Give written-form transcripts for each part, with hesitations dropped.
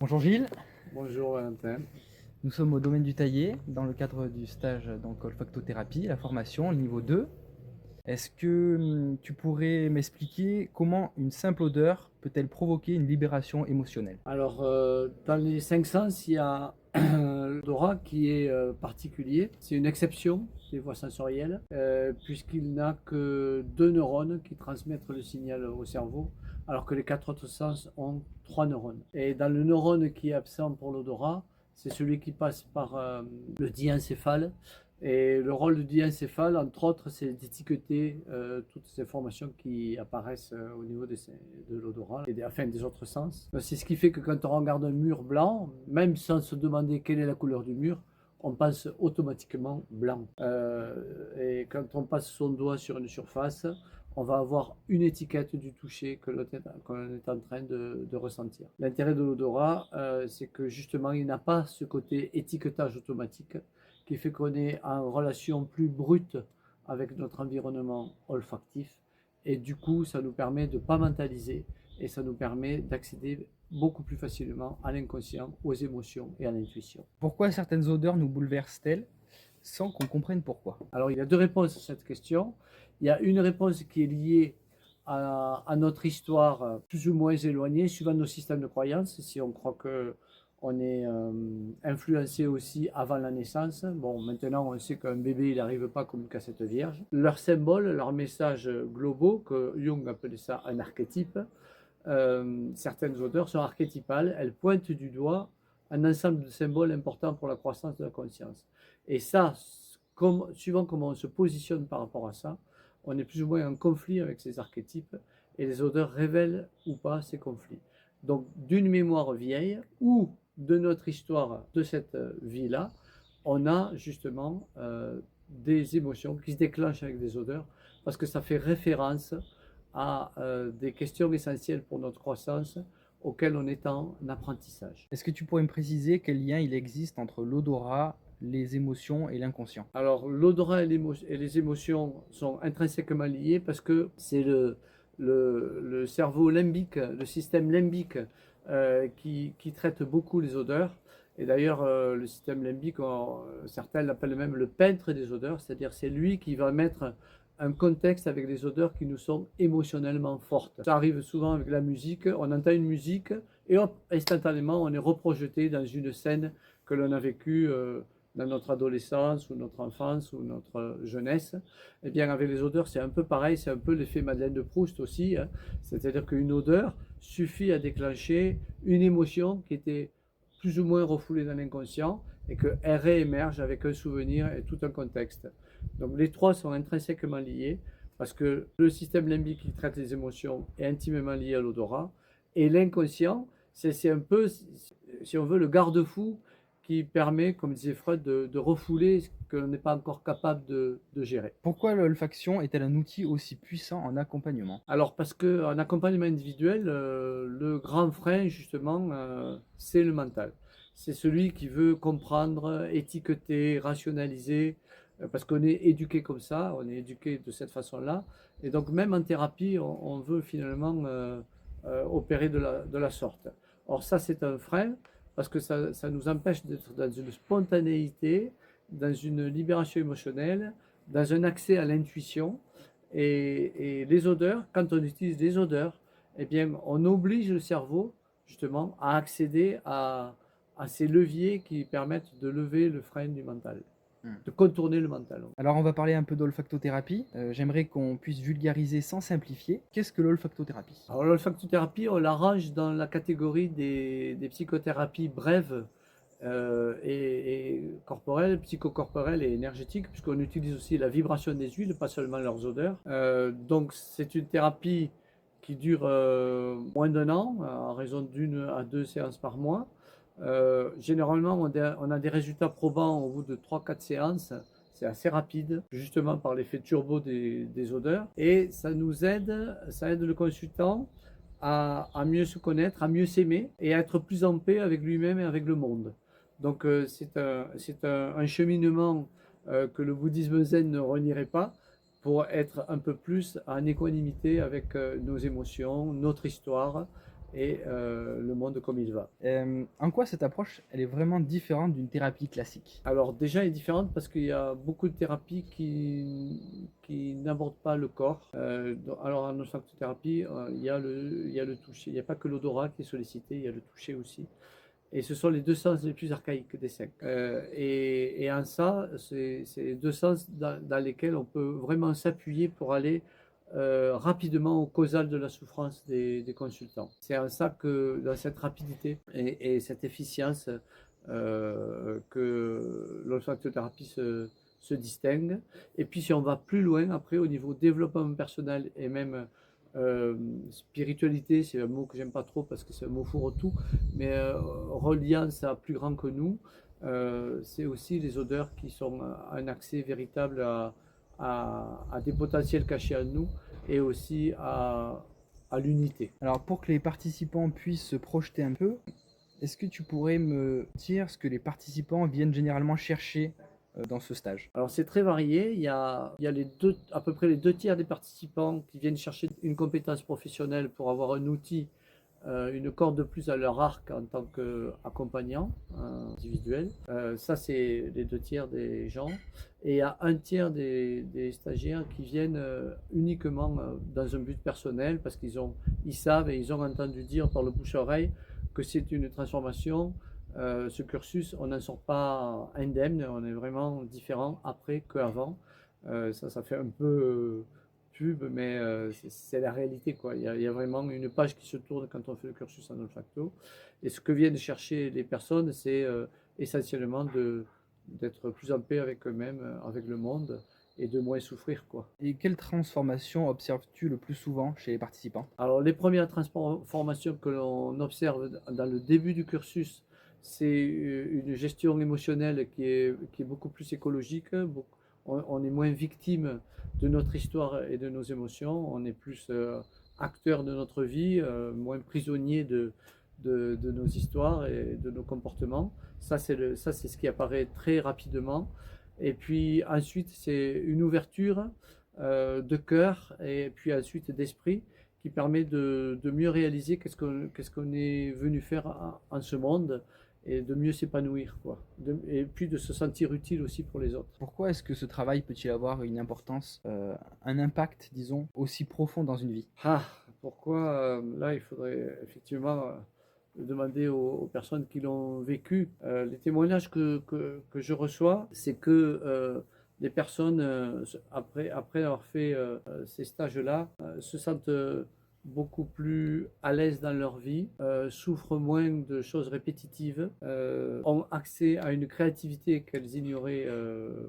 Bonjour Gilles, Bonjour Valentin. nous sommes au domaine du taillé dans le cadre du stage olfactothérapie, la formation, le niveau 2. Est-ce que tu pourrais m'expliquer comment une simple odeur peut-elle provoquer une libération émotionnelle? Alors, dans les cinq sens, il y a l'odorat qui est particulier. C'est une exception des voies sensorielles, puisqu'il n'a que deux neurones qui transmettent le signal au cerveau, alors que les quatre autres sens ont trois neurones. Et dans le neurone qui est absent pour l'odorat, c'est celui qui passe par le diencéphale. Et le rôle du diencéphale, entre autres, c'est d'étiqueter toutes ces informations qui apparaissent au niveau de l'odorat et enfin, des autres sens. C'est ce qui fait que quand on regarde un mur blanc, même sans se demander quelle est la couleur du mur, on pense automatiquement blanc. Et quand on passe son doigt sur une surface, on va avoir une étiquette du toucher que l'on est en train de ressentir. L'intérêt de l'odorat, c'est que justement, il n'a pas ce côté étiquetage automatique qui fait qu'on est en relation plus brute avec notre environnement olfactif. Et du coup, ça nous permet de ne pas mentaliser et ça nous permet d'accéder beaucoup plus facilement à l'inconscient, aux émotions et à l'intuition. Pourquoi certaines odeurs nous bouleversent-elles sans qu'on comprenne pourquoi? Alors, il y a deux réponses à cette question. Il y a une réponse qui est liée à notre histoire plus ou moins éloignée, suivant nos systèmes de croyances. Si on croit que on est influencé aussi avant la naissance. Bon, maintenant, on sait qu'un bébé, il n'arrive pas comme une cassette vierge. Leurs symboles, leurs messages globaux, que Jung appelait ça un archétype, certaines odeurs sont archétypales. Elles pointent du doigt un ensemble de symboles importants pour la croissance de la conscience. Et ça, suivant comment on se positionne par rapport à ça, on est plus ou moins en conflit avec ces archétypes et les odeurs révèlent ou pas ces conflits. Donc, d'une mémoire vieille ou de notre histoire de cette vie-là, on a justement des émotions qui se déclenchent avec des odeurs parce que ça fait référence à des questions essentielles pour notre croissance auxquelles on est en apprentissage. Est-ce que tu pourrais me préciser quel lien il existe entre l'odorat, les émotions et l'inconscient? Alors, l'odorat et les émotions sont intrinsèquement liés parce que c'est le cerveau limbique, le système limbique qui traite beaucoup les odeurs. Et d'ailleurs, le système limbique, certains l'appellent même le peintre des odeurs, c'est-à-dire c'est lui qui va mettre un contexte avec des odeurs qui nous sont émotionnellement fortes. Ça arrive souvent avec la musique, on entend une musique et hop, instantanément, on est reprojeté dans une scène que l'on a vécue dans notre adolescence ou notre enfance ou notre jeunesse. Eh bien, avec les odeurs, c'est un peu pareil, c'est un peu l'effet Madeleine de Proust aussi, hein. C'est-à-dire qu'une odeur suffit à déclencher une émotion qui était plus ou moins refoulée dans l'inconscient et qu'elle réémerge avec un souvenir et tout un contexte. Donc les trois sont intrinsèquement liés parce que le système limbique qui traite les émotions est intimement lié à l'odorat et l'inconscient, c'est un peu, si on veut, le garde-fou qui permet, comme disait Freud, de refouler ce que l'on n'est pas encore capable de gérer. Pourquoi l'olfaction est-elle un outil aussi puissant en accompagnement? Alors parce qu'en accompagnement individuel, le grand frein justement, c'est le mental. C'est celui qui veut comprendre, étiqueter, rationaliser, parce qu'on est éduqué comme ça, on est éduqué de cette façon-là. Et donc même en thérapie, on veut finalement opérer de la sorte. Or ça, c'est un frein, parce que ça nous empêche d'être dans une spontanéité, dans une libération émotionnelle, dans un accès à l'intuition. Et les odeurs, quand on utilise les odeurs, eh bien, on oblige le cerveau justement à accéder à ces leviers qui permettent de lever le frein du mental, Hmm. de contourner le mental. Alors on va parler un peu d'olfactothérapie. J'aimerais qu'on puisse vulgariser sans simplifier. Qu'est-ce que l'olfactothérapie? Alors l'olfactothérapie, on la range dans la catégorie des psychothérapies brèves et corporelles, psychocorporelles et énergétiques, puisqu'on utilise aussi la vibration des huiles, pas seulement leurs odeurs. Donc c'est une thérapie qui dure moins d'un an, en raison d'une à deux séances par mois. Généralement, on a des résultats probants au bout de trois quatre séances. C'est assez rapide, justement par l'effet turbo des odeurs. Et ça aide le consultant à mieux se connaître, à mieux s'aimer et à être plus en paix avec lui-même et avec le monde. Donc c'est un cheminement que le bouddhisme zen ne renierait pas pour être un peu plus en équanimité avec nos émotions, notre histoire et le monde comme il va. En quoi cette approche, elle est vraiment différente d'une thérapie classique? Alors déjà, elle est différente parce qu'il y a beaucoup de thérapies qui n'abordent pas le corps. Alors en olfactothérapie, il y a le toucher. Il n'y a pas que l'odorat qui est sollicité, il y a le toucher aussi. Et ce sont les deux sens les plus archaïques des cinq. Et en ça, c'est les deux sens dans lesquels on peut vraiment s'appuyer pour aller rapidement au causal de la souffrance des consultants. C'est en ça que, dans cette rapidité et cette efficience, que l'olfactothérapie se distingue. Et puis si on va plus loin, après, au niveau développement personnel et même spiritualité, c'est un mot que j'aime pas trop parce que c'est un mot fourre-tout, mais reliance à plus grand que nous, c'est aussi les odeurs qui sont un accès véritable à des potentiels cachés en nous et aussi à l'unité. Alors pour que les participants puissent se projeter un peu, est-ce que tu pourrais me dire ce que les participants viennent généralement chercher dans ce stage? Alors c'est très varié, il y a à peu près les deux tiers des participants qui viennent chercher une compétence professionnelle pour avoir un outil, une corde de plus à leur arc en tant qu'accompagnant individuel. Ça, c'est les deux tiers des gens. Et il y a un tiers des stagiaires qui viennent uniquement dans un but personnel parce ils savent et ils ont entendu dire par le bouche-oreille que c'est une transformation. Ce cursus, on n'en sort pas indemne, on est vraiment différent après qu'avant. Ça fait un peu pub, mais c'est la réalité, quoi. Il y a vraiment une page qui se tourne quand on fait le cursus en olfacto. Et ce que viennent chercher les personnes, c'est essentiellement d'être plus en paix avec eux-mêmes, avec le monde, et de moins souffrir, quoi. Et quelle transformation observes-tu le plus souvent chez les participants? Alors, les premières transformations que l'on observe dans le début du cursus, c'est une gestion émotionnelle qui est beaucoup plus écologique. On est moins victime de notre histoire et de nos émotions. On est plus acteur de notre vie, moins prisonnier de nos histoires et de nos comportements. Ça, c'est ce qui apparaît très rapidement. Et puis ensuite, c'est une ouverture de cœur et puis ensuite d'esprit qui permet de mieux réaliser qu'est-ce qu'on est venu faire en ce monde et de mieux s'épanouir, quoi. Et puis de se sentir utile aussi pour les autres. Pourquoi est-ce que ce travail peut-il avoir une importance, un impact, disons, aussi profond dans une vie? Ah, pourquoi là, il faudrait effectivement demander aux personnes qui l'ont vécu. Les témoignages que je reçois, c'est que les personnes, après avoir fait ces stages-là, se sentent beaucoup plus à l'aise dans leur vie, souffrent moins de choses répétitives, ont accès à une créativité qu'elles ignoraient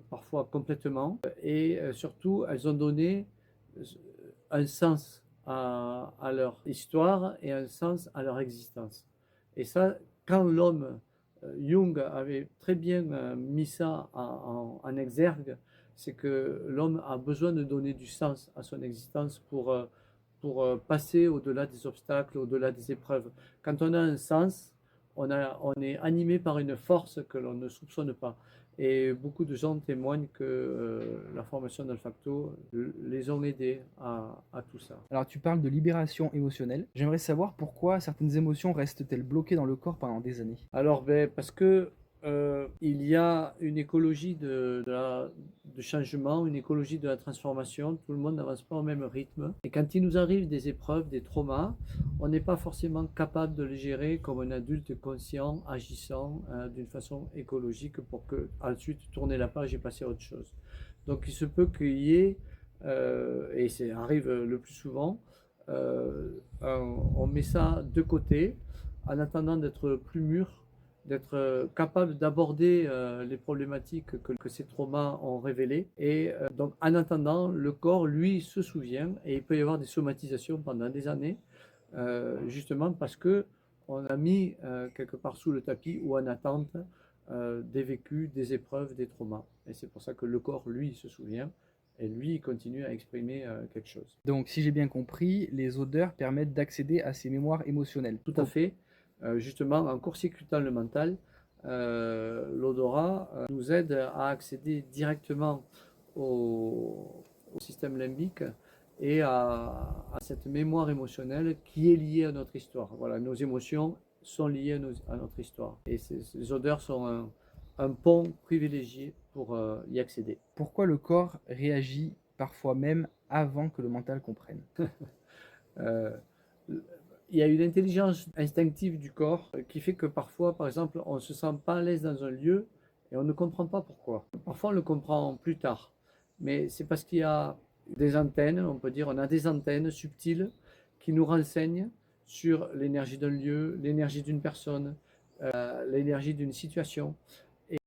parfois complètement, et surtout, elles ont donné un sens à leur histoire et un sens à leur existence. Et ça, quand l'homme, Jung avait très bien mis ça en exergue, c'est que l'homme a besoin de donner du sens à son existence pour passer au-delà des obstacles, au-delà des épreuves. Quand on a un sens, on est animé par une force que l'on ne soupçonne pas. Et beaucoup de gens témoignent que la formation d'Olfacto les ont aidés à tout ça. Alors tu parles de libération émotionnelle. J'aimerais savoir pourquoi certaines émotions restent-elles bloquées dans le corps pendant des années? Alors, ben, parce que il y a une écologie de changement, une écologie de la transformation. Tout le monde n'avance pas au même rythme. Et quand il nous arrive des épreuves, des traumas, on n'est pas forcément capable de les gérer comme un adulte conscient, agissant d'une façon écologique pour que ensuite tourner la page et passer à autre chose. Donc, il se peut qu'il y ait, et ça arrive le plus souvent, on met ça de côté en attendant d'être plus mûr, d'être capable d'aborder les problématiques que ces traumas ont révélées. Et donc, en attendant, le corps, lui, se souvient et il peut y avoir des somatisations pendant des années, justement parce que on a mis quelque part sous le tapis ou en attente des vécus, des épreuves, des traumas. Et c'est pour ça que le corps, lui, se souvient et lui, il continue à exprimer quelque chose. Donc si j'ai bien compris, les odeurs permettent d'accéder à ces mémoires émotionnelles. Tout à fait. Justement, en court-circuitant le mental, l'odorat nous aide à accéder directement au système limbique et à cette mémoire émotionnelle qui est liée à notre histoire. Voilà, nos émotions sont liées à notre histoire. Et ces odeurs sont un pont privilégié pour y accéder. Pourquoi le corps réagit parfois même avant que le mental comprenne? Euh, il y a une intelligence instinctive du corps qui fait que parfois, par exemple, on ne se sent pas à l'aise dans un lieu et on ne comprend pas pourquoi. Parfois, on le comprend plus tard, mais c'est parce qu'il y a des antennes, on peut dire, on a des antennes subtiles qui nous renseignent sur l'énergie d'un lieu, l'énergie d'une personne, l'énergie d'une situation.